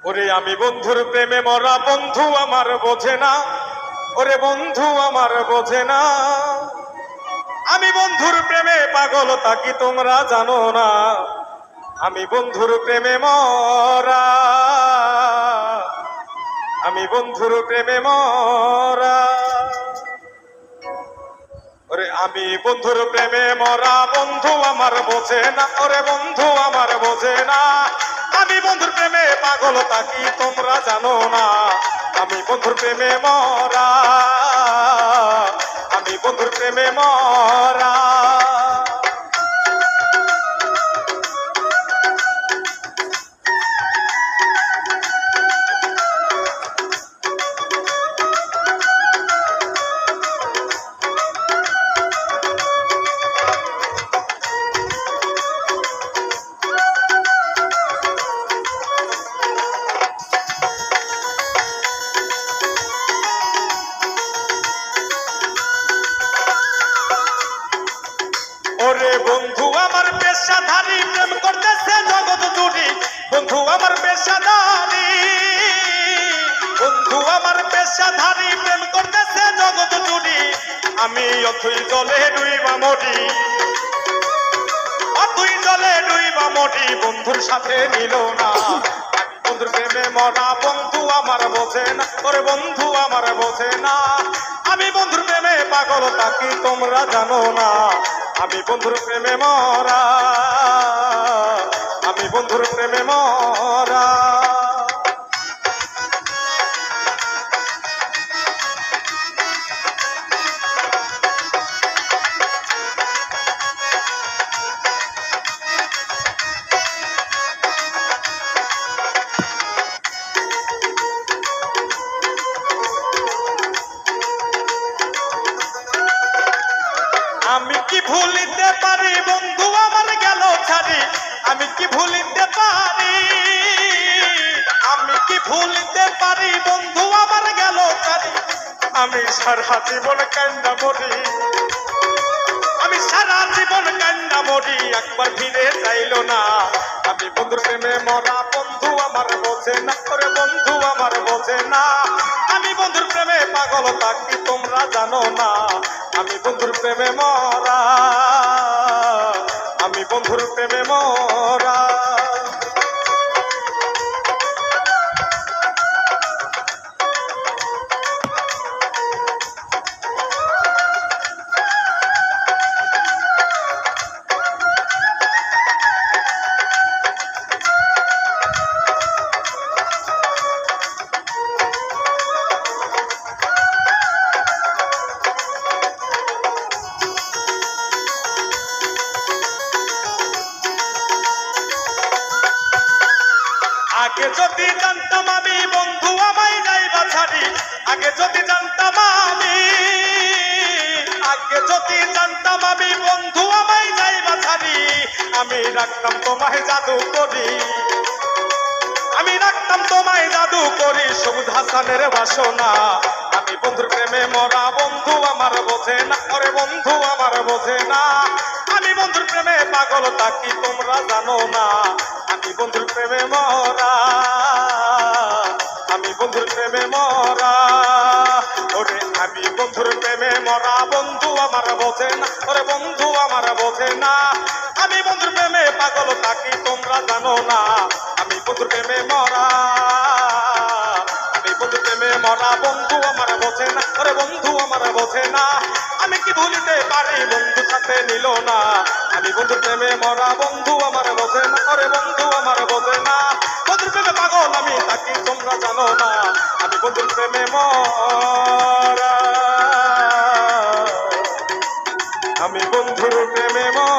ওরে আমি বন্ধুর প্রেমে মরা, বন্ধু আমার বোঝে না। ওরে বন্ধু আমার বোঝে না, আমি বন্ধুর প্রেমে পাগল তাকি তোমরা জানো না। আমি বন্ধুর প্রেমে মরা, আমি বন্ধুর প্রেমে মরা। ওরে আমি বন্ধুর প্রেমে মরা, বন্ধু আমার বোঝে না। ওরে বন্ধু আমার বোঝে না, আমি বন্ধুর প্রেমে পাগল তাকি তোমরা জানো না। আমি বন্ধুর প্রেমে মরা, আমি বন্ধুর প্রেমে মরা। ওরে বন্ধু আমার পেশাধারী, প্রেম করতেছে জগৎ জুড়ি। বন্ধু আমার পেশাধারী, বন্ধু আমার পেশাধারী, প্রেম করতেছে জগৎ জুড়ি। আমি অথই জলে ডুইবা মরি, অথই জলে ডুইবা মরি, বন্ধুর সাথে নিল না। বন্ধুর প্রেমে মরা, বন্ধু আমার বোঝে না। ওরে বন্ধু আমার বোঝে না, আমি বন্ধুর প্রেমে পাগল তাকি তোমরা জানো না। আমি বন্ধুর প্রেমে মরা, আমি বন্ধুর প্রেমে মরা। আমি কি ভুলিতে পারি বন্ধু আমার গেল ছাড়ি? আমি কি ভুলিতে পারি, আমি কি ভুলিতে পারি বন্ধু আমার গেল ছাড়ি? আমি সারা জীবন কান্না মরি, আমি সারা জীবন কান্না মরি, একবার ফিরে চাইলো না। আমি বন্ধুর প্রেমে মরা, বন্ধু আমার বোঝে না। ওরে বন্ধু আমার বোঝে না, আমি বন্ধুর প্রেমে পাগল তাকি তোমরা জানো না। আমি বন্ধুর প্রেমে মরা, আমি বন্ধুর প্রেমে মরা। আগে যদি জানতাম আমি বন্ধু আমায় যাইবা ছাড়ি, আগে যদি জানতাম আমি, আগে যদি জানতাম আমি বন্ধু আমায় যাইবা ছাড়ি, আমি রাখতাম তোমায় জাদু করি, আমি রাখতাম তোমায় জাদু করি, সবুজ হাসানের বাসনা। আমি বন্ধুর প্রেমে মরা, বন্ধু আমার বোঝে না। ওরে বন্ধু আমার বোঝে না, আমি বন্ধুর প্রেমে পাগল তাকি তোমরা জানো না। আমি বন্ধুর প্রেমে মরা, আমি বন্ধুর প্রেমে মরা। ওরে আমি বন্ধুর প্রেমে মরা, বন্ধু আমার বোঝে না। ওরে বন্ধু আমার বোঝে না, আমি বন্ধুর প্রেমে পাগল তাকি তোমরা জানো না। আমি বন্ধুর প্রেমে মরা, আমি বন্ধুর প্রেমে মরা, বন্ধু আমার বোঝে না। ওরে বন্ধু আমার বোঝে না, আমি কি ভুলিতে পারি বন্ধু সাথে নিল না। আমি বন্ধুর প্রেমে মরা, বন্ধু আমার বোঝে না। ওরে বন্ধু আমার বোঝে না, বন্ধুর প্রেমে পাগল আমি তাকি তোমরা জানো না। আমি বন্ধুর প্রেমে মরা, আমি বন্ধুর প্রেমে মরা।